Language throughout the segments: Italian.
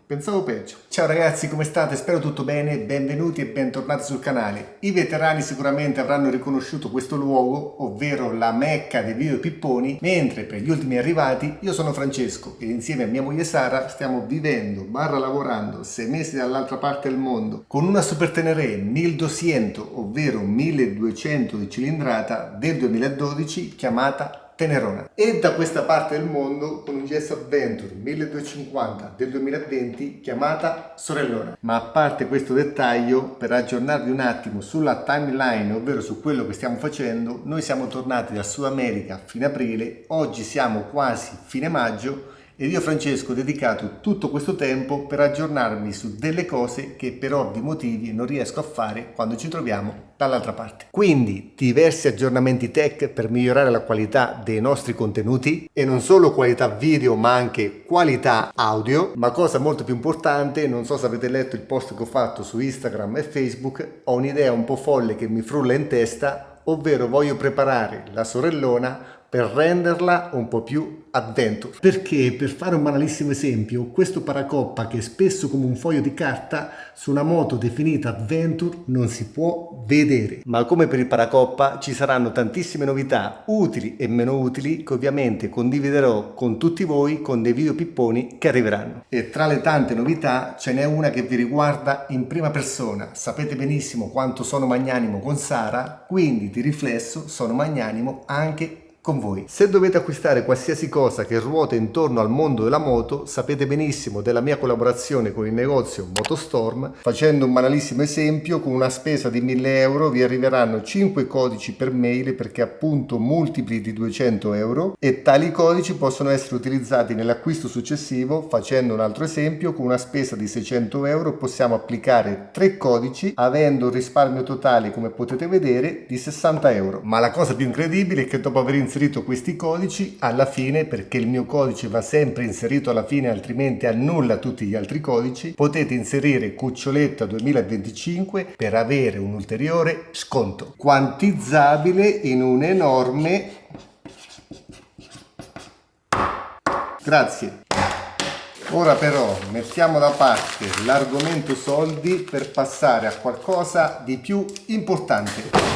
Pensavo peggio. Ciao ragazzi, come state? Spero tutto bene, benvenuti e bentornati sul canale. I veterani sicuramente avranno riconosciuto questo luogo, ovvero la Mecca dei video pipponi, mentre per gli ultimi arrivati io sono Francesco e insieme a mia moglie Sara stiamo vivendo, lavorando 6 mesi dall'altra parte del mondo con una Super Tenere 1200, ovvero 1200 di cilindrata del 2012 chiamata Tenerona, e da questa parte del mondo con un GS Adventure 1250 del 2020 chiamata Sorellona. Ma a parte questo dettaglio, per aggiornarvi un attimo sulla timeline, ovvero su quello che stiamo facendo, noi siamo tornati dal Sud America a fine aprile, oggi siamo quasi fine maggio ed io Francesco ho dedicato tutto questo tempo per aggiornarmi su delle cose che per ovvi motivi non riesco a fare quando ci troviamo dall'altra parte. Quindi diversi aggiornamenti tech per migliorare la qualità dei nostri contenuti e non solo qualità video ma anche qualità audio, ma cosa molto più importante, non so se avete letto il post che ho fatto su Instagram e Facebook, ho un'idea un po' folle che mi frulla in testa, ovvero voglio preparare la sorellona per renderla un po' più adventure. Perché, per fare un banalissimo esempio, questo paracoppa che è spesso come un foglio di carta su una moto definita adventure non si può vedere. Ma come per il paracoppa ci saranno tantissime novità utili e meno utili che ovviamente condividerò con tutti voi con dei video pipponi che arriveranno. E tra le tante novità ce n'è una che vi riguarda in prima persona. Sapete benissimo quanto sono magnanimo con Sara, quindi di riflesso sono magnanimo anche con voi. Se dovete acquistare qualsiasi cosa che ruota intorno al mondo della moto, sapete benissimo della mia collaborazione con il negozio Motostorm. Facendo un banalissimo esempio, con una spesa di 1000 euro vi arriveranno 5 codici per mail, perché appunto multipli di 200 euro, e tali codici possono essere utilizzati nell'acquisto successivo. Facendo un altro esempio, con una spesa di 600 euro possiamo applicare 3 codici avendo un risparmio totale, come potete vedere, di 60 euro. Ma la cosa più incredibile è che dopo aver inserito questi codici alla fine, perché il mio codice va sempre inserito alla fine altrimenti annulla tutti gli altri codici, potete inserire Cuccioletta 2025 per avere un ulteriore sconto quantizzabile in un enorme grazie. Ora però mettiamo da parte l'argomento soldi per passare a qualcosa di più importante.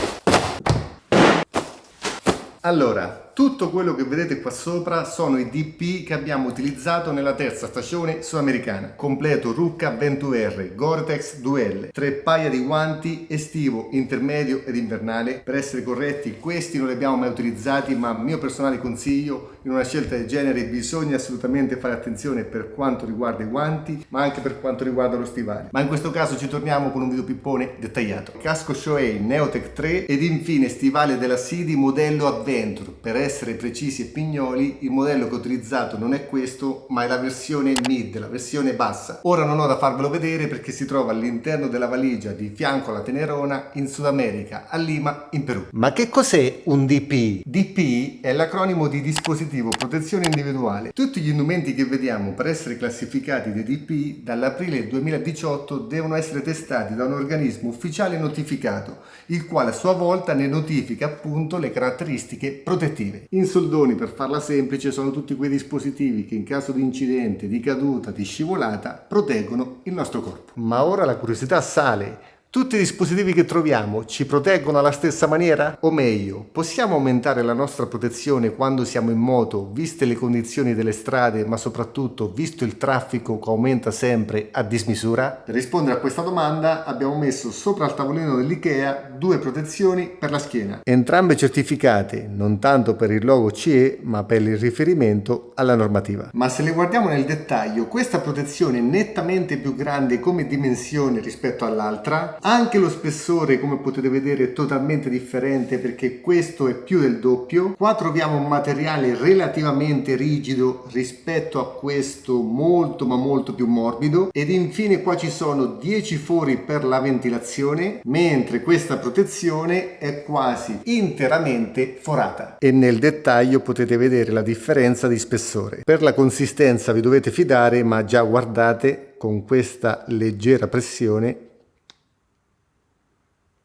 Allora, tutto quello che vedete qua sopra sono i DP che abbiamo utilizzato nella terza stagione sudamericana. Completo Rucca 20R, Gore-Tex 2L, 3 paia di guanti estivo, intermedio ed invernale. Per essere corretti, questi non li abbiamo mai utilizzati, ma mio personale consiglio, in una scelta del genere bisogna assolutamente fare attenzione per quanto riguarda i guanti, ma anche per quanto riguarda lo stivale. Ma in questo caso ci torniamo con un video pippone dettagliato. Casco Shoei Neotech 3 ed infine stivale della Sidi modello Adventure. Per essere precisi e pignoli, il modello che ho utilizzato non è questo, ma è la versione mid, la versione bassa. Ora non ho da farvelo vedere perché si trova all'interno della valigia di fianco alla Tenerona in Sud America, a Lima, in Perù. Ma che cos'è un DP? DP è l'acronimo di dispositivo protezione individuale. Tutti gli indumenti che vediamo per essere classificati dei DP dall'aprile 2018 devono essere testati da un organismo ufficiale notificato, il quale a sua volta ne notifica appunto le caratteristiche protettive. In soldoni, per farla semplice, sono tutti quei dispositivi che in caso di incidente, di caduta, di scivolata proteggono il nostro corpo. Ma ora la curiosità sale. Tutti i dispositivi che troviamo ci proteggono alla stessa maniera? O meglio, possiamo aumentare la nostra protezione quando siamo in moto, viste le condizioni delle strade, ma soprattutto visto il traffico che aumenta sempre a dismisura? Per rispondere a questa domanda abbiamo messo sopra il tavolino dell'IKEA 2 protezioni per la schiena, entrambe certificate non tanto per il logo CE ma per il riferimento alla normativa. Ma se le guardiamo nel dettaglio, questa protezione è nettamente più grande come dimensione rispetto all'altra. Anche lo spessore, come potete vedere, è totalmente differente perché questo è più del doppio. Qua troviamo un materiale relativamente rigido rispetto a questo molto ma molto più morbido, ed infine qua ci sono 10 fori per la ventilazione, mentre questa protezione è quasi interamente forata. E nel dettaglio potete vedere la differenza di spessore. Per la consistenza vi dovete fidare, ma già guardate con questa leggera pressione,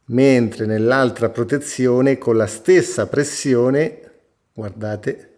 mentre nell'altra protezione con la stessa pressione, guardate,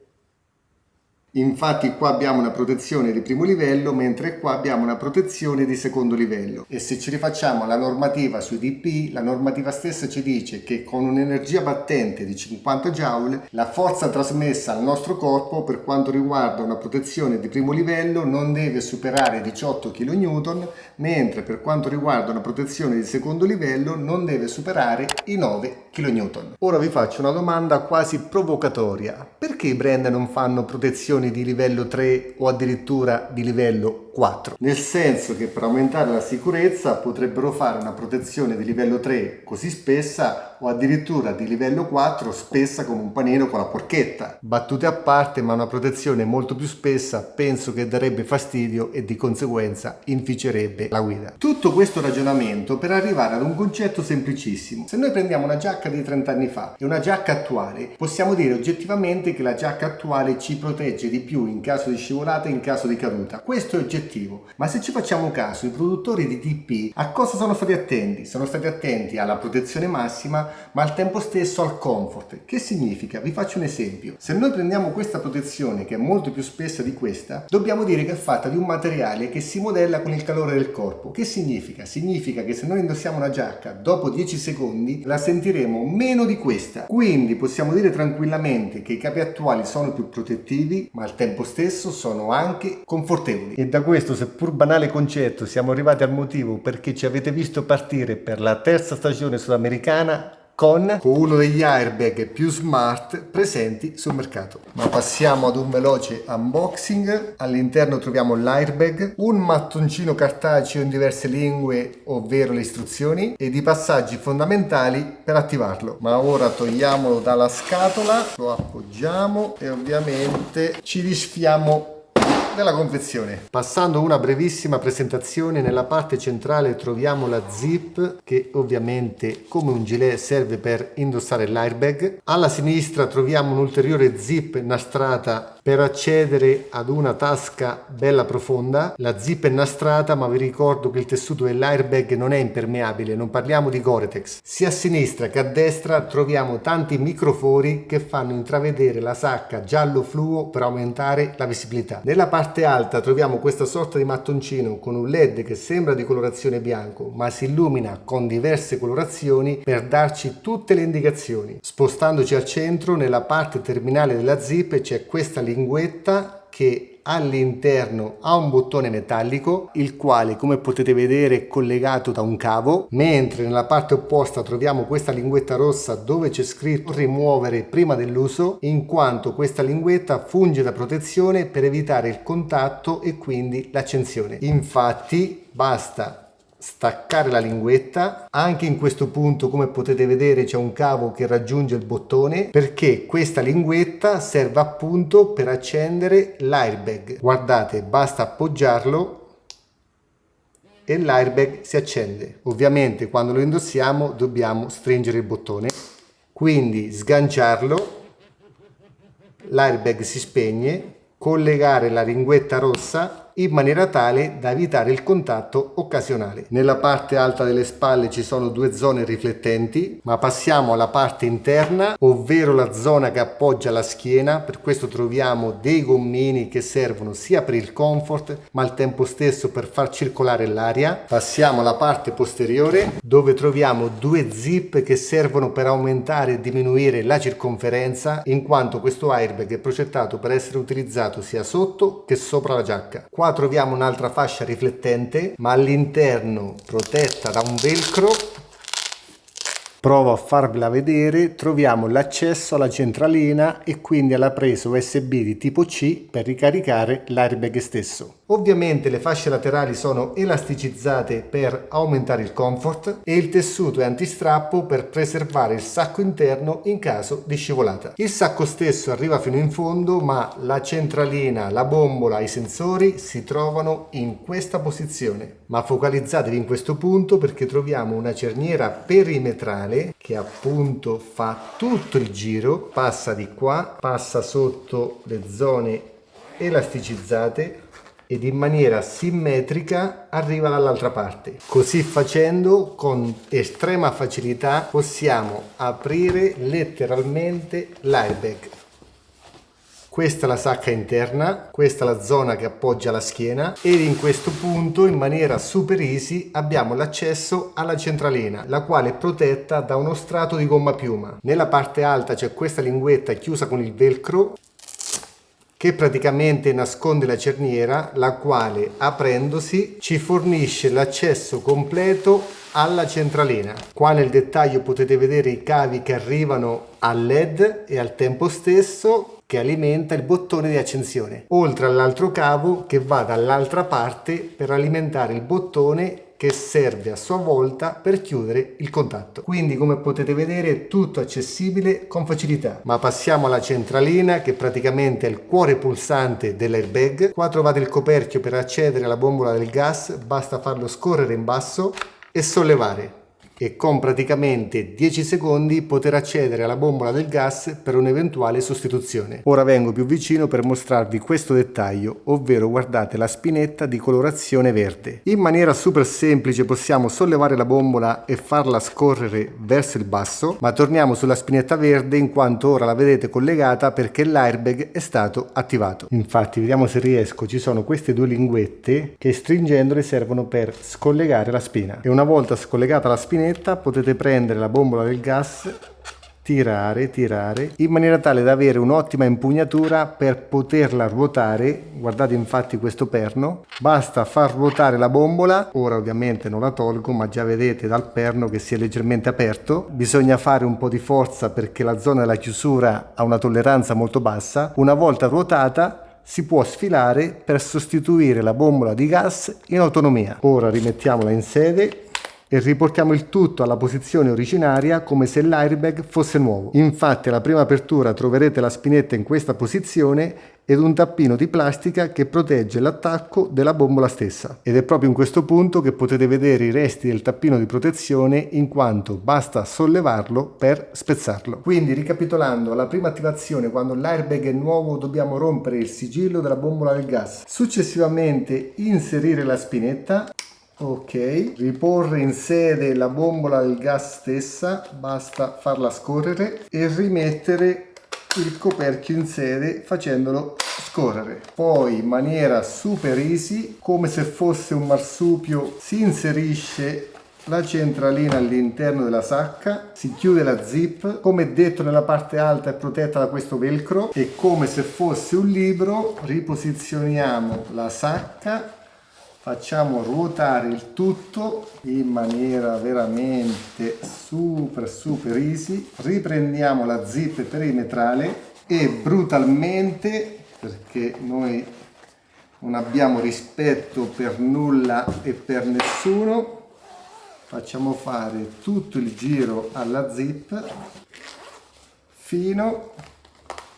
Infatti qua abbiamo una protezione di primo livello, mentre qua abbiamo una protezione di secondo livello. E se ci rifacciamo alla normativa sui DP, la normativa stessa ci dice che con un'energia battente di 50 joule la forza trasmessa al nostro corpo per quanto riguarda una protezione di primo livello non deve superare 18 kN, mentre per quanto riguarda una protezione di secondo livello non deve superare i 9 kN. Ora vi faccio una domanda quasi provocatoria. Perché i brand non fanno protezioni di livello 3 o addirittura di livello 4? Nel senso che per aumentare la sicurezza potrebbero fare una protezione di livello 3 così spessa o addirittura di livello 4 spessa come un panino con la porchetta. Battute a parte, ma una protezione molto più spessa penso che darebbe fastidio e di conseguenza inficerebbe la guida. Tutto questo ragionamento per arrivare ad un concetto semplicissimo. Se noi prendiamo una giacca di 30 anni fa e una giacca attuale, possiamo dire oggettivamente che la giacca attuale ci protegge di più in caso di scivolata e in caso di caduta. Questo è oggettivo. Ma se ci facciamo caso, i produttori di TP a cosa sono stati attenti? Sono stati attenti alla protezione massima, ma al tempo stesso al comfort. Che significa? Vi faccio un esempio. Se noi prendiamo questa protezione, che è molto più spessa di questa, dobbiamo dire che è fatta di un materiale che si modella con il calore del corpo. Che significa? Significa che se noi indossiamo una giacca, dopo 10 secondi la sentiremo meno di questa. Quindi possiamo dire tranquillamente che i capi attuali sono più protettivi, ma al tempo stesso sono anche confortevoli. E da questo, seppur banale concetto, siamo arrivati al motivo perché ci avete visto partire per la terza stagione sudamericana con uno degli airbag più smart presenti sul mercato. Ma passiamo ad un veloce unboxing. All'interno troviamo l'airbag, un mattoncino cartaceo in diverse lingue, ovvero le istruzioni, ed i passaggi fondamentali per attivarlo. Ma ora togliamolo dalla scatola, lo appoggiamo e ovviamente ci disfiamo della confezione. Passando una brevissima presentazione, nella parte centrale troviamo la zip che ovviamente come un gilet serve per indossare l'airbag. Alla sinistra troviamo un'ulteriore zip nastrata per accedere ad una tasca bella profonda. La zip è nastrata, ma vi ricordo che il tessuto dell'airbag non è impermeabile, non parliamo di Gore-Tex. Sia a sinistra che a destra troviamo tanti microfori che fanno intravedere la sacca giallo fluo per aumentare la visibilità. Nella parte alta troviamo questa sorta di mattoncino con un LED che sembra di colorazione bianco, ma si illumina con diverse colorazioni per darci tutte le indicazioni. Spostandoci al centro, nella parte terminale della zip c'è questa linguetta che all'interno ha un bottone metallico, il quale come potete vedere è collegato da un cavo, mentre nella parte opposta troviamo questa linguetta rossa dove c'è scritto rimuovere prima dell'uso, in quanto questa linguetta funge da protezione per evitare il contatto e quindi l'accensione. Infatti basta staccare la linguetta. Anche in questo punto, come potete vedere, c'è un cavo che raggiunge il bottone, perché questa linguetta serve appunto per accendere l'airbag. Guardate, basta appoggiarlo e l'airbag si accende. Ovviamente quando lo indossiamo dobbiamo stringere il bottone, quindi sganciarlo, l'airbag si spegne, collegare la linguetta rossa in maniera tale da evitare il contatto occasionale. Nella parte alta delle spalle ci sono due zone riflettenti, ma passiamo alla parte interna, ovvero la zona che appoggia la schiena. Per questo troviamo dei gommini che servono sia per il comfort ma al tempo stesso per far circolare l'aria. Passiamo alla parte posteriore, dove troviamo due zip che servono per aumentare e diminuire la circonferenza, in quanto questo airbag è progettato per essere utilizzato sia sotto che sopra la giacca. Qua troviamo un'altra fascia riflettente, ma all'interno protetta da un velcro. Provo a farvela vedere. Troviamo l'accesso alla centralina e quindi alla presa USB di tipo C per ricaricare l'airbag stesso. Ovviamente le fasce laterali sono elasticizzate per aumentare il comfort e il tessuto è antistrappo per preservare il sacco interno in caso di scivolata. Il sacco stesso arriva fino in fondo, ma la centralina, la bombola, i sensori si trovano in questa posizione. Ma focalizzatevi in questo punto perché troviamo una cerniera perimetrale che appunto fa tutto il giro, passa di qua, passa sotto le zone elasticizzate ed in maniera simmetrica arriva dall'altra parte. Così facendo, con estrema facilità possiamo aprire letteralmente l'airbag. questa è la sacca interna, questa è la zona che appoggia la schiena ed in questo punto in maniera super easy abbiamo l'accesso alla centralina, la quale è protetta da uno strato di gomma piuma. Nella parte alta c'è questa linguetta chiusa con il velcro che praticamente nasconde la cerniera, la quale aprendosi ci fornisce l'accesso completo alla centralina. Qua nel dettaglio potete vedere i cavi che arrivano al LED e al tempo stesso che alimenta il bottone di accensione, oltre all'altro cavo che va dall'altra parte per alimentare il bottone che serve a sua volta per chiudere il contatto. Quindi, come potete vedere, è tutto accessibile con facilità. Ma passiamo alla centralina, che praticamente è il cuore pulsante dell'airbag. Qua trovate il coperchio per accedere alla bombola del gas, basta farlo scorrere in basso e sollevare, e con praticamente 10 secondi poter accedere alla bombola del gas per un'eventuale sostituzione. Ora vengo più vicino per mostrarvi questo dettaglio, ovvero guardate la spinetta di colorazione verde. In maniera super semplice possiamo sollevare la bombola e farla scorrere verso il basso, ma torniamo sulla spinetta verde in quanto ora la vedete collegata perché l'airbag è stato attivato. Infatti vediamo se riesco, ci sono queste due linguette che stringendole servono per scollegare la spina, e una volta scollegata la spinetta potete prendere la bombola del gas, tirare in maniera tale da avere un'ottima impugnatura per poterla ruotare. Guardate infatti questo perno, basta far ruotare la bombola. Ora ovviamente non la tolgo, ma già vedete dal perno che si è leggermente aperto. Bisogna fare un po' di forza perché la zona della chiusura ha una tolleranza molto bassa. Una volta ruotata si può sfilare per sostituire la bombola di gas in autonomia. Ora rimettiamola in sede e riportiamo il tutto alla posizione originaria come se l'airbag fosse nuovo. Infatti alla prima apertura troverete la spinetta in questa posizione ed un tappino di plastica che protegge l'attacco della bombola stessa, ed è proprio in questo punto che potete vedere i resti del tappino di protezione, in quanto basta sollevarlo per spezzarlo. Quindi, ricapitolando, alla prima attivazione, quando l'airbag è nuovo, dobbiamo rompere il sigillo della bombola del gas, successivamente inserire la spinetta. Ok, riporre in sede la bombola del gas stessa, basta farla scorrere e rimettere il coperchio in sede facendolo scorrere. Poi in maniera super easy, come se fosse un marsupio, si inserisce la centralina all'interno della sacca, si chiude la zip, come detto nella parte alta è protetta da questo velcro, e come se fosse un libro riposizioniamo la sacca. Facciamo ruotare il tutto in maniera veramente super easy, riprendiamo la zip perimetrale e brutalmente, perché noi non abbiamo rispetto per nulla e per nessuno, facciamo fare tutto il giro alla zip fino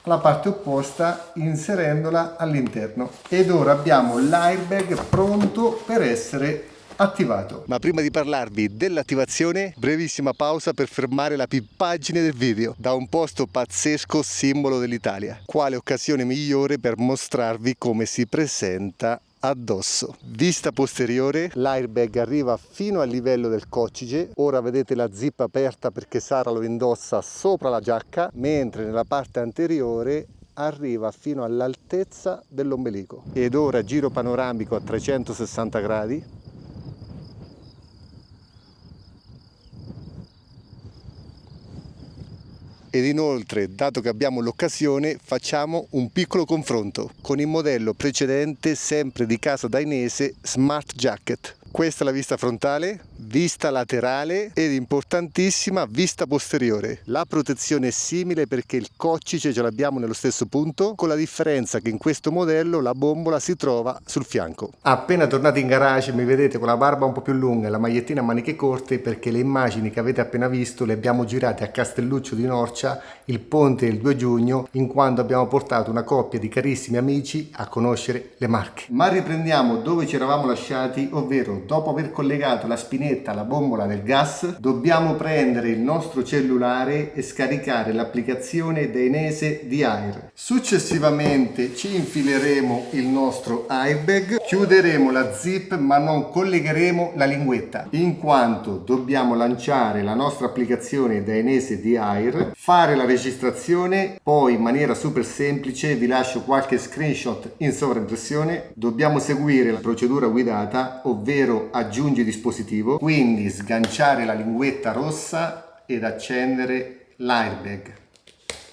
alla parte opposta, inserendola all'interno, ed ora abbiamo l'airbag pronto per essere attivato. Ma prima di parlarvi dell'attivazione, brevissima pausa per fermare la pippagine del video da un posto pazzesco, simbolo dell'Italia. Quale occasione migliore per mostrarvi come si presenta addosso. Vista posteriore, l'airbag arriva fino al livello del coccige. Ora vedete la zip aperta perché Sara lo indossa sopra la giacca, mentre nella parte anteriore arriva fino all'altezza dell'ombelico. Ed ora giro panoramico a 360 gradi. Ed inoltre, dato che abbiamo l'occasione, facciamo un piccolo confronto con il modello precedente, sempre di casa dainese, Smart Jacket. Questa è la vista frontale, vista laterale ed importantissima vista posteriore. La protezione è simile perché il coccige ce l'abbiamo nello stesso punto, con la differenza che in questo modello la bombola si trova sul fianco. Appena tornati in garage mi vedete con la barba un po' più lunga e la magliettina a maniche corte, perché le immagini che avete appena visto le abbiamo girate a Castelluccio di Norcia, il ponte del 2 giugno, in quanto abbiamo portato una coppia di carissimi amici a conoscere le Marche. Ma riprendiamo dove ci eravamo lasciati, ovvero ovvero dopo aver collegato la spinetta alla bombola del gas, dobbiamo prendere il nostro cellulare e scaricare l'applicazione Dainese di Air. Successivamente ci infileremo il nostro airbag, chiuderemo la zip ma non collegheremo la linguetta, in quanto dobbiamo lanciare la nostra applicazione Dainese di Air, fare la registrazione, poi in maniera super semplice vi lascio qualche screenshot in sovraimpressione. Dobbiamo seguire la procedura guidata, ovvero aggiungi dispositivo, quindi sganciare la linguetta rossa ed accendere l'airbag.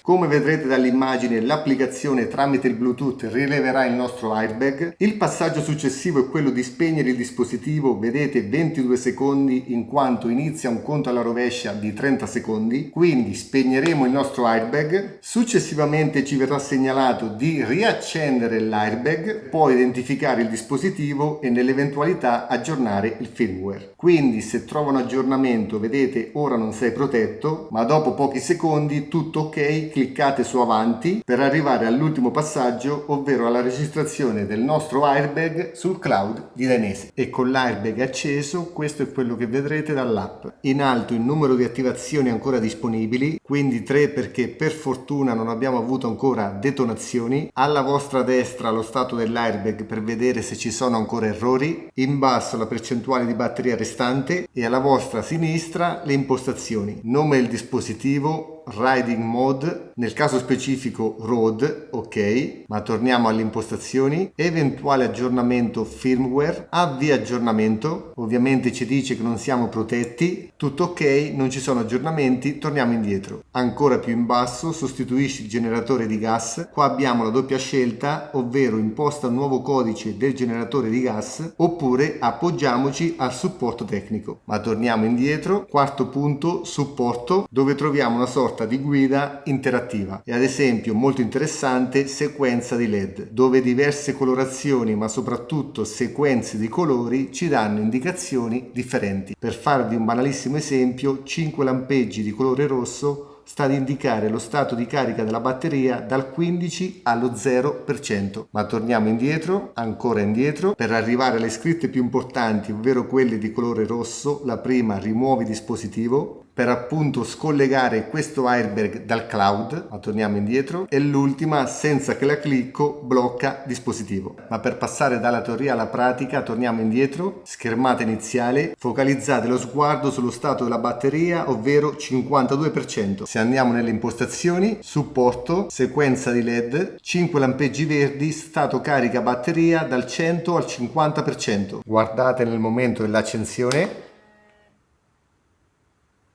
Come vedrete dall'immagine, l'applicazione tramite il Bluetooth rileverà il nostro airbag. Il passaggio successivo è quello di spegnere il dispositivo, vedete 22 secondi in quanto inizia un conto alla rovescia di 30 secondi, quindi spegneremo il nostro airbag. Successivamente ci verrà segnalato di riaccendere l'airbag, poi identificare il dispositivo e nell'eventualità aggiornare il firmware. Quindi se trova un aggiornamento, vedete ora non sei protetto, ma dopo pochi secondi tutto ok, cliccate su avanti per arrivare all'ultimo passaggio, ovvero alla registrazione del nostro airbag sul cloud di Dainese. E con l'airbag acceso, questo è quello che vedrete dall'app. In alto il numero di attivazioni ancora disponibili, quindi 3 perché per fortuna non abbiamo avuto ancora detonazioni. Alla vostra destra lo stato dell'airbag per vedere se ci sono ancora errori, in basso la percentuale di batteria restante e alla vostra sinistra le impostazioni, nome del dispositivo, Riding Mode, nel caso specifico Road, ok, ma torniamo alle impostazioni, eventuale aggiornamento firmware, avvia aggiornamento, ovviamente ci dice che non siamo protetti, tutto ok, non ci sono aggiornamenti, torniamo indietro. Ancora più in basso sostituisci il generatore di gas, qua abbiamo la doppia scelta, ovvero imposta un nuovo codice del generatore di gas oppure appoggiamoci al supporto tecnico. Ma torniamo indietro, quarto punto, supporto, dove troviamo una sorta di guida interattiva e ad esempio molto interessante sequenza di LED, dove diverse colorazioni ma soprattutto sequenze di colori ci danno indicazioni differenti. Per farvi un banalissimo esempio, 5 lampeggi di colore rosso sta ad indicare lo stato di carica della batteria dal 15 allo 0%. Ma torniamo indietro, ancora indietro, per arrivare alle scritte più importanti, ovvero quelle di colore rosso. La prima, rimuovi dispositivo, per appunto scollegare questo airbag dal cloud, ma torniamo indietro, e l'ultima, senza che la clicco, blocca dispositivo. Ma per passare dalla teoria alla pratica torniamo indietro, schermata iniziale, focalizzate lo sguardo sullo stato della batteria, ovvero 52%. Se andiamo nelle impostazioni, supporto, sequenza di LED, 5 lampeggi verdi, stato carica batteria dal 100 al 50%. Guardate nel momento dell'accensione,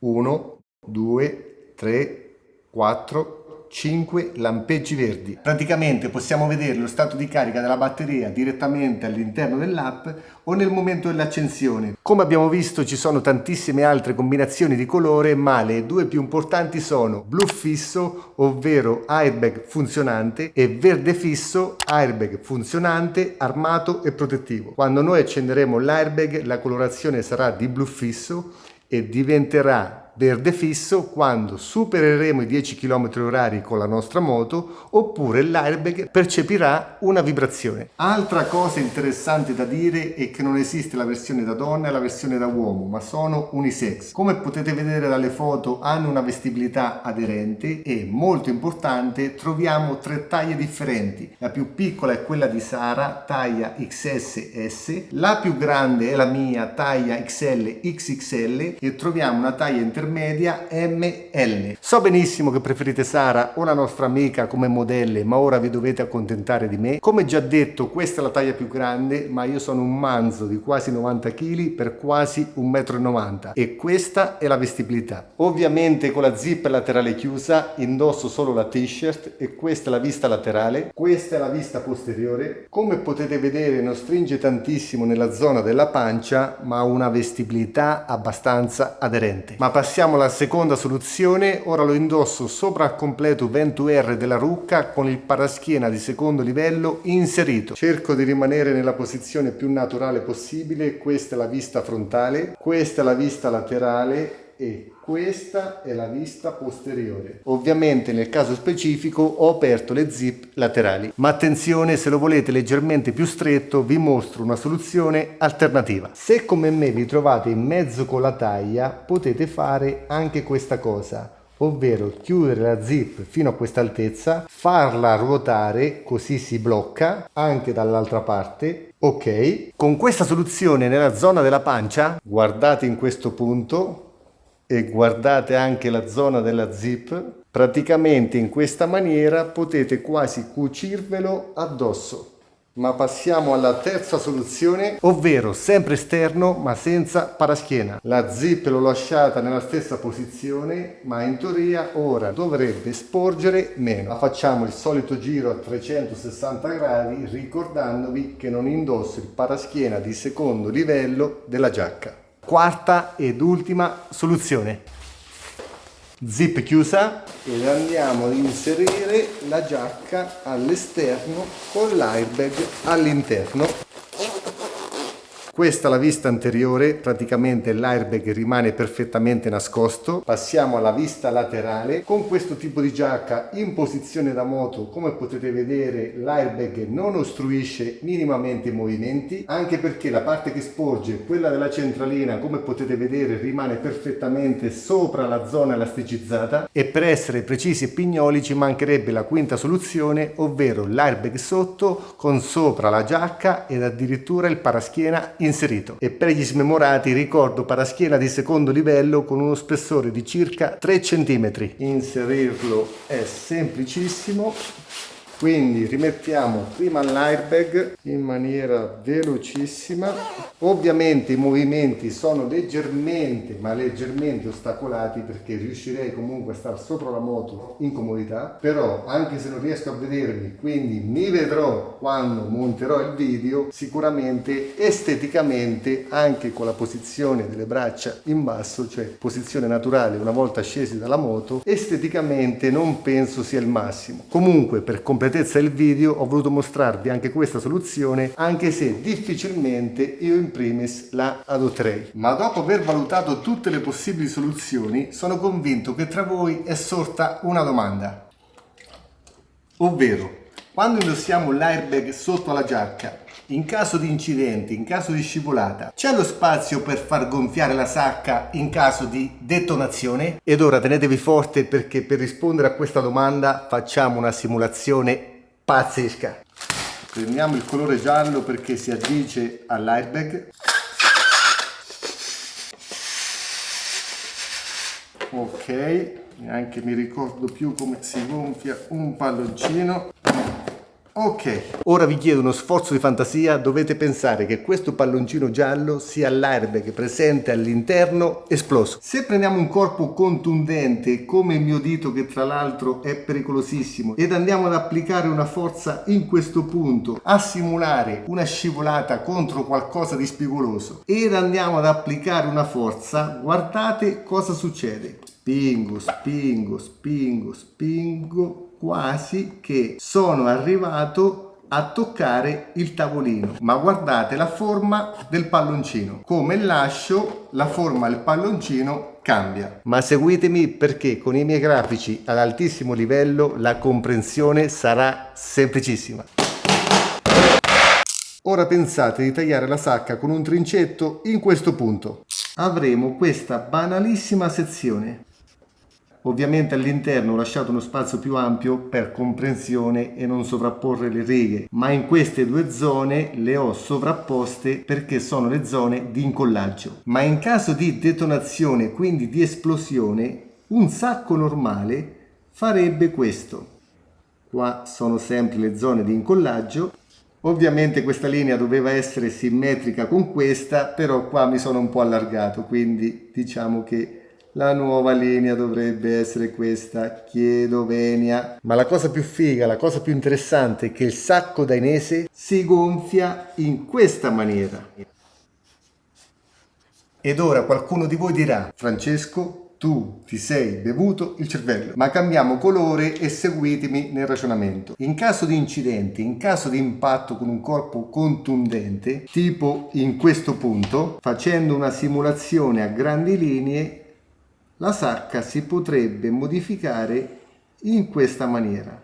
1, 2, 3, 4, 5 lampeggi verdi. Praticamente possiamo vedere lo stato di carica della batteria direttamente all'interno dell'app o nel momento dell'accensione. Come abbiamo visto ci sono tantissime altre combinazioni di colore, ma le due più importanti sono blu fisso, ovvero airbag funzionante, e verde fisso, airbag funzionante, armato e protettivo. Quando noi accenderemo l'airbag la colorazione sarà di blu fisso e diventerà verde fisso quando supereremo i 10 km/h con la nostra moto, oppure l'airbag percepirà una vibrazione. Altra cosa interessante da dire è che non esiste la versione da donna e la versione da uomo, ma sono unisex. Come potete vedere dalle foto hanno una vestibilità aderente e, molto importante, troviamo 3 taglie differenti. La più piccola è quella di Sara, taglia XS-S, la più grande è la mia, taglia XL-XXL, e troviamo una taglia intermedia ML. So benissimo che preferite Sara o la nostra amica come modelle, ma ora vi dovete accontentare di me. Come già detto, questa è la taglia più grande, ma io sono un manzo di quasi 90 kg per quasi 1,90 m e questa è la vestibilità. Ovviamente con la zip laterale chiusa indosso solo la t-shirt e questa è la vista laterale, questa è la vista posteriore. Come potete vedere non stringe tantissimo nella zona della pancia, ma ha una vestibilità abbastanza aderente. Ma passiamo alla seconda soluzione. Ora lo indosso sopra al completo Venture della Rucca con il paraschiena di secondo livello inserito. Cerco di rimanere nella posizione più naturale possibile. Questa è la vista frontale, questa è la vista laterale e questa è la vista posteriore. Ovviamente nel caso specifico ho aperto le zip laterali, ma attenzione, se lo volete leggermente più stretto vi mostro una soluzione alternativa. Se come me vi trovate in mezzo con la taglia, potete fare anche questa cosa, ovvero chiudere la zip fino a questa altezza, farla ruotare così si blocca anche dall'altra parte. Ok, con questa soluzione nella zona della pancia, guardate in questo punto e guardate anche la zona della zip, praticamente in questa maniera potete quasi cucirvelo addosso. Ma passiamo alla terza soluzione, ovvero sempre esterno ma senza paraschiena. La zip l'ho lasciata nella stessa posizione, ma in teoria ora dovrebbe sporgere meno. Ma facciamo il solito giro a 360 gradi ricordandovi che non indosso il paraschiena di secondo livello della giacca. Quarta ed ultima soluzione. Zip chiusa ed andiamo ad inserire la giacca all'esterno con l'airbag all'interno. Questa è la vista anteriore, praticamente l'airbag rimane perfettamente nascosto. Passiamo alla vista laterale. Con questo tipo di giacca in posizione da moto, come potete vedere, l'airbag non ostruisce minimamente i movimenti, anche perché la parte che sporge, quella della centralina, come potete vedere, rimane perfettamente sopra la zona elasticizzata. E per essere precisi e pignoli ci mancherebbe la quinta soluzione, ovvero l'airbag sotto con sopra la giacca ed addirittura il paraschiena inserito. E per gli smemorati ricordo paraschiena di secondo livello con uno spessore di circa 3 cm. Inserirlo è semplicissimo, quindi rimettiamo prima l'airbag in maniera velocissima. Ovviamente i movimenti sono leggermente ostacolati perché riuscirei comunque a stare sopra la moto in comodità, però anche se non riesco a vedermi, quindi mi vedrò quando monterò il video, sicuramente esteticamente anche con la posizione delle braccia in basso, cioè posizione naturale una volta scesi dalla moto, esteticamente non penso sia il massimo. Comunque per completezza del video ho voluto mostrarvi anche questa soluzione, anche se difficilmente io in primis la adotterei. Ma dopo aver valutato tutte le possibili soluzioni, sono convinto che tra voi è sorta una domanda, ovvero quando indossiamo l'airbag sotto alla giacca, in caso di incidenti, in caso di scivolata, c'è lo spazio per far gonfiare la sacca in caso di detonazione? Ed ora tenetevi forte perché per rispondere a questa domanda facciamo una simulazione pazzesca. Prendiamo il colore giallo perché si addice all'airbag. Ok, neanche mi ricordo più come si gonfia un palloncino. Ok, ora vi chiedo uno sforzo di fantasia, dovete pensare che questo palloncino giallo sia l'airbag presente all'interno esploso. Se prendiamo un corpo contundente come il mio dito, che tra l'altro è pericolosissimo, ed andiamo ad applicare una forza in questo punto, a simulare una scivolata contro qualcosa di spigoloso, ed andiamo ad applicare una forza, guardate cosa succede. Spingo, spingo, spingo, spingo, quasi che sono arrivato a toccare il tavolino. Ma guardate la forma del palloncino. Come lascio, la forma del palloncino cambia. Ma seguitemi perché con i miei grafici ad altissimo livello la comprensione sarà semplicissima. Ora pensate di tagliare la sacca con un trincetto in questo punto. Avremo questa banalissima sezione. Ovviamente all'interno ho lasciato uno spazio più ampio per comprensione e non sovrapporre le righe, ma in queste due zone le ho sovrapposte perché sono le zone di incollaggio. Ma in caso di detonazione, quindi di esplosione, un sacco normale farebbe questo. Qua sono sempre le zone di incollaggio. Ovviamente questa linea doveva essere simmetrica con questa, però qua mi sono un po' allargato, quindi diciamo che la nuova linea dovrebbe essere questa, chiedo venia. Ma la cosa più figa, la cosa più interessante è che il sacco dainese si gonfia in questa maniera. Ed ora qualcuno di voi dirà: Francesco, tu ti sei bevuto il cervello. Ma cambiamo colore e seguitemi nel ragionamento. In caso di incidenti, in caso di impatto con un corpo contundente, tipo in questo punto, facendo una simulazione a grandi linee, la sacca si potrebbe modificare in questa maniera.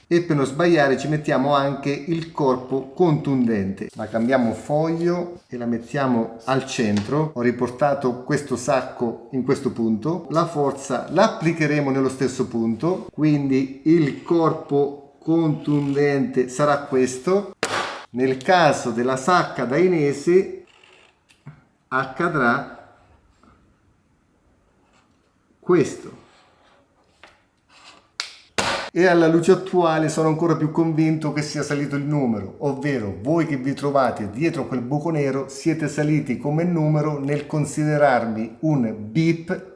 E per non sbagliare ci mettiamo anche il corpo contundente. La cambiamo foglio e la mettiamo al centro. Ho riportato questo sacco in questo punto. La forza la applicheremo nello stesso punto, quindi il corpo contundente sarà questo. Nel caso della sacca dainese accadrà questo. E alla luce attuale sono ancora più convinto che sia salito il numero, ovvero voi che vi trovate dietro quel buco nero siete saliti come numero nel considerarmi un bippone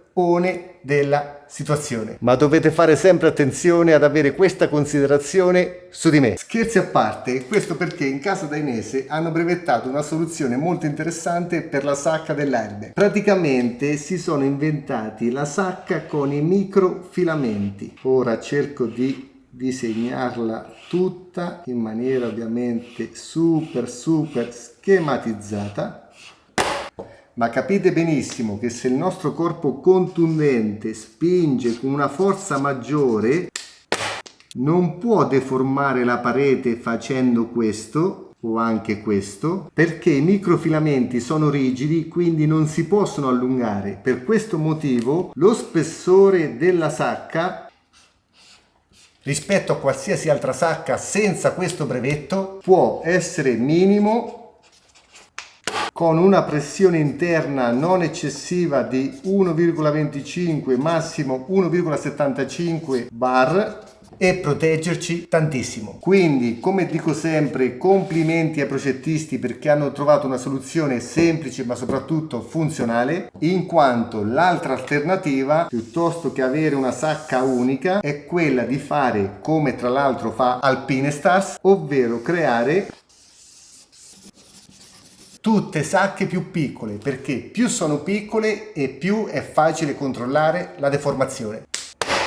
della situazione. Ma dovete fare sempre attenzione ad avere questa considerazione su di me. Scherzi a parte, questo perché in casa dainese hanno brevettato una soluzione molto interessante per la sacca dell'airbag. Praticamente si sono inventati la sacca con i microfilamenti. Ora cerco di disegnarla tutta in maniera ovviamente super schematizzata. Ma capite benissimo che se il nostro corpo contundente spinge con una forza maggiore, non può deformare la parete facendo questo o anche questo, perché i microfilamenti sono rigidi, quindi non si possono allungare. Per questo motivo lo spessore della sacca rispetto a qualsiasi altra sacca senza questo brevetto può essere minimo, con una pressione interna non eccessiva di 1,25 massimo 1,75 bar e proteggerci tantissimo. Quindi, come dico sempre, complimenti ai progettisti perché hanno trovato una soluzione semplice ma soprattutto funzionale, in quanto l'altra alternativa, piuttosto che avere una sacca unica, è quella di fare come tra l'altro fa Alpine Stars, ovvero creare tutte sacche più piccole, perché più sono piccole e più è facile controllare la deformazione.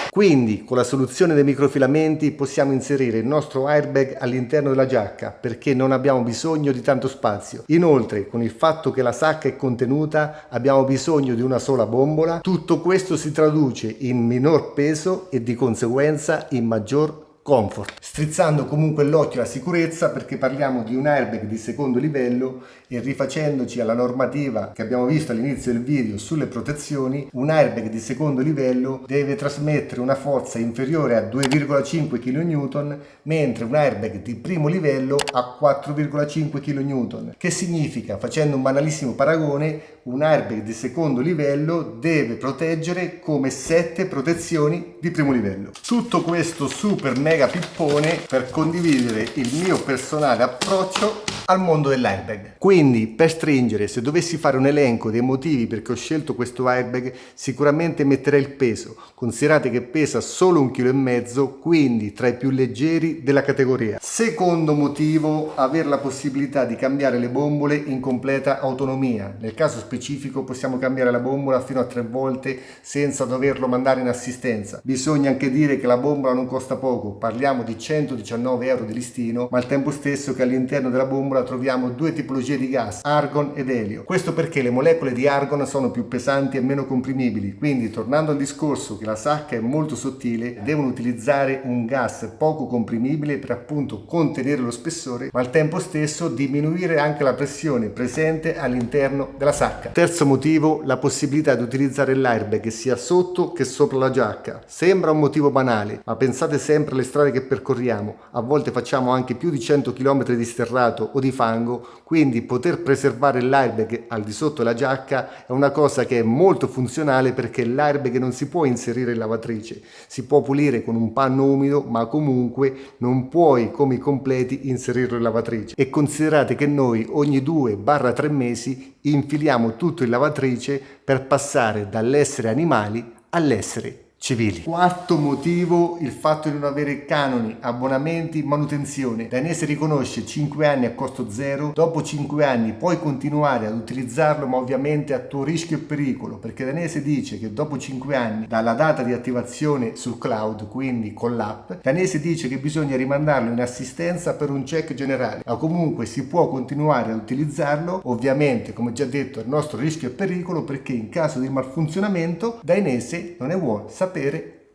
Quindi con la soluzione dei microfilamenti possiamo inserire il nostro airbag all'interno della giacca perché non abbiamo bisogno di tanto spazio. Inoltre, con il fatto che la sacca è contenuta, abbiamo bisogno di una sola bombola. Tutto questo si traduce in minor peso e di conseguenza in maggior comfort, strizzando comunque l'occhio alla sicurezza perché parliamo di un airbag di secondo livello e rifacendoci alla normativa che abbiamo visto all'inizio del video sulle protezioni, un airbag di secondo livello deve trasmettere una forza inferiore a 2,5 kN, mentre un airbag di primo livello a 4,5 kN, che significa, facendo un banalissimo paragone, un airbag di secondo livello deve proteggere come 7 protezioni di primo livello. Tutto questo super mega pippone per condividere il mio personale approccio al mondo dell'airbag. Quindi, per stringere, se dovessi fare un elenco dei motivi perché ho scelto questo airbag, sicuramente metterei il peso. Considerate che pesa solo 1,5 kg, quindi tra i più leggeri della categoria. Secondo motivo, avere la possibilità di cambiare le bombole in completa autonomia. Nel caso specifico possiamo cambiare la bombola fino a 3 volte senza doverlo mandare in assistenza. Bisogna anche dire che la bombola non costa poco, parliamo di 119 euro di listino, ma al tempo stesso che all'interno della bombola troviamo due tipologie di gas, argon ed elio. Questo perché le molecole di argon sono più pesanti e meno comprimibili, quindi tornando al discorso che la sacca è molto sottile, devono utilizzare un gas poco comprimibile per appunto contenere lo spessore, ma al tempo stesso diminuire anche la pressione presente all'interno della sacca. Terzo motivo, la possibilità di utilizzare l'airbag sia sotto che sopra la giacca. Sembra un motivo banale, ma pensate sempre alle strade che percorriamo. A volte facciamo anche più di 100 km di sterrato o di fango, quindi poter preservare l'airbag al di sotto della giacca è una cosa che è molto funzionale perché l'airbag non si può inserire in lavatrice, si può pulire con un panno umido, ma comunque non puoi come i completi inserirlo in lavatrice. E considerate che noi ogni 2-3 mesi infiliamo tutto in lavatrice per passare dall'essere animali all'essere civili. Quarto motivo, il fatto di non avere canoni, abbonamenti, manutenzione. Dainese riconosce 5 anni a costo zero, dopo 5 anni puoi continuare ad utilizzarlo ma ovviamente a tuo rischio e pericolo, perché Dainese dice che dopo 5 anni dalla data di attivazione sul cloud, quindi con l'app, Dainese dice che bisogna rimandarlo in assistenza per un check generale, ma comunque si può continuare ad utilizzarlo, ovviamente come già detto a nostro rischio e pericolo, perché in caso di malfunzionamento Dainese non ne vuole sapere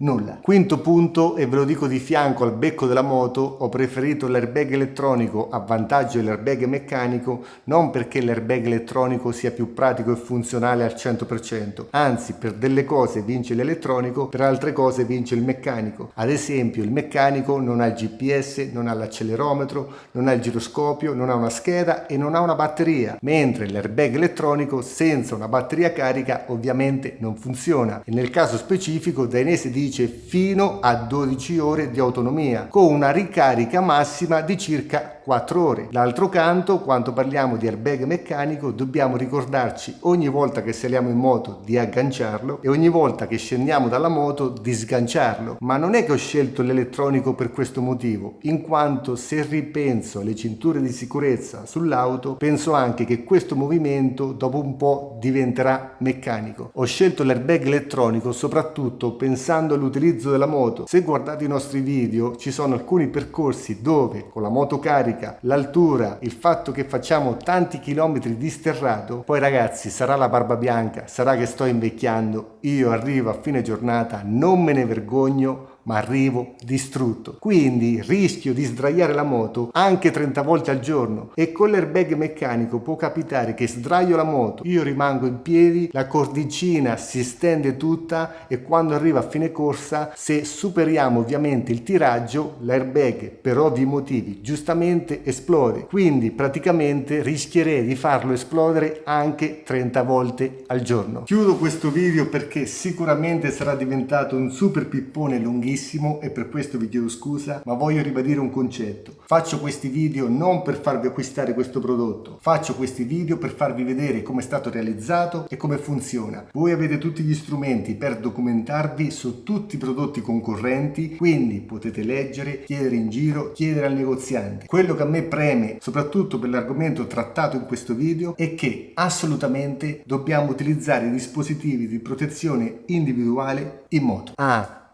nulla. Quinto punto, e ve lo dico di fianco al becco della moto, ho preferito l'airbag elettronico a vantaggio dell'airbag meccanico, non perché l'airbag elettronico sia più pratico e funzionale al 100%, anzi per delle cose vince l'elettronico, per altre cose vince il meccanico. Ad esempio il meccanico non ha il GPS, non ha l'accelerometro, non ha il giroscopio, non ha una scheda e non ha una batteria, mentre l'airbag elettronico senza una batteria carica ovviamente non funziona, e nel caso specifico Dainese dice fino a 12 ore di autonomia con una ricarica massima di circa 4 ore. D'altro canto, quando parliamo di airbag meccanico, dobbiamo ricordarci ogni volta che saliamo in moto di agganciarlo e ogni volta che scendiamo dalla moto di sganciarlo. Ma non è che ho scelto l'elettronico per questo motivo, in quanto se ripenso alle cinture di sicurezza sull'auto, penso anche che questo movimento dopo un po' diventerà meccanico. Ho scelto l'airbag elettronico soprattutto pensando all'utilizzo della moto. Se guardate i nostri video ci sono alcuni percorsi dove con la moto carica, l'altura, il fatto che facciamo tanti chilometri di sterrato, poi ragazzi sarà la barba bianca, sarà che sto invecchiando, io arrivo a fine giornata, non me ne vergogno, ma arrivo distrutto, quindi rischio di sdraiare la moto anche 30 volte al giorno, e con l'airbag meccanico può capitare che sdraio la moto, io rimango in piedi, la cordicina si stende tutta e quando arriva a fine corsa, se superiamo ovviamente il tiraggio, l'airbag per ovvi motivi giustamente esplode, quindi praticamente rischierei di farlo esplodere anche 30 volte al giorno. Chiudo questo video perché sicuramente sarà diventato un super pippone lunghissimo e per questo vi chiedo scusa, ma voglio ribadire un concetto. Faccio questi video non per farvi acquistare questo prodotto, faccio questi video per farvi vedere come è stato realizzato e come funziona. Voi avete tutti gli strumenti per documentarvi su tutti i prodotti concorrenti, quindi potete leggere, chiedere in giro, chiedere al negoziante. Quello che a me preme, soprattutto per l'argomento trattato in questo video, è che assolutamente dobbiamo utilizzare i dispositivi di protezione individuale in moto.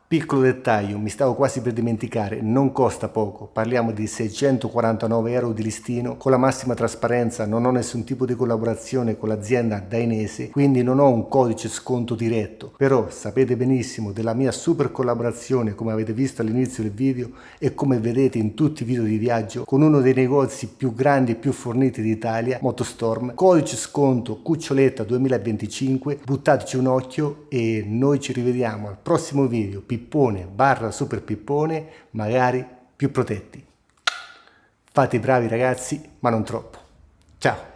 Piccolo dettaglio, mi stavo quasi per dimenticare, non costa poco, parliamo di 649 euro di listino, con la massima trasparenza, non ho nessun tipo di collaborazione con l'azienda Dainese, quindi non ho un codice sconto diretto, però sapete benissimo della mia super collaborazione, come avete visto all'inizio del video e come vedete in tutti i video di viaggio, con uno dei negozi più grandi e più forniti d'Italia, Motostorm, codice sconto Cuccioletta 2025, buttateci un occhio e noi ci rivediamo al prossimo video, pippone / super pippone, magari più protetti. Fate i bravi ragazzi, ma non troppo. Ciao!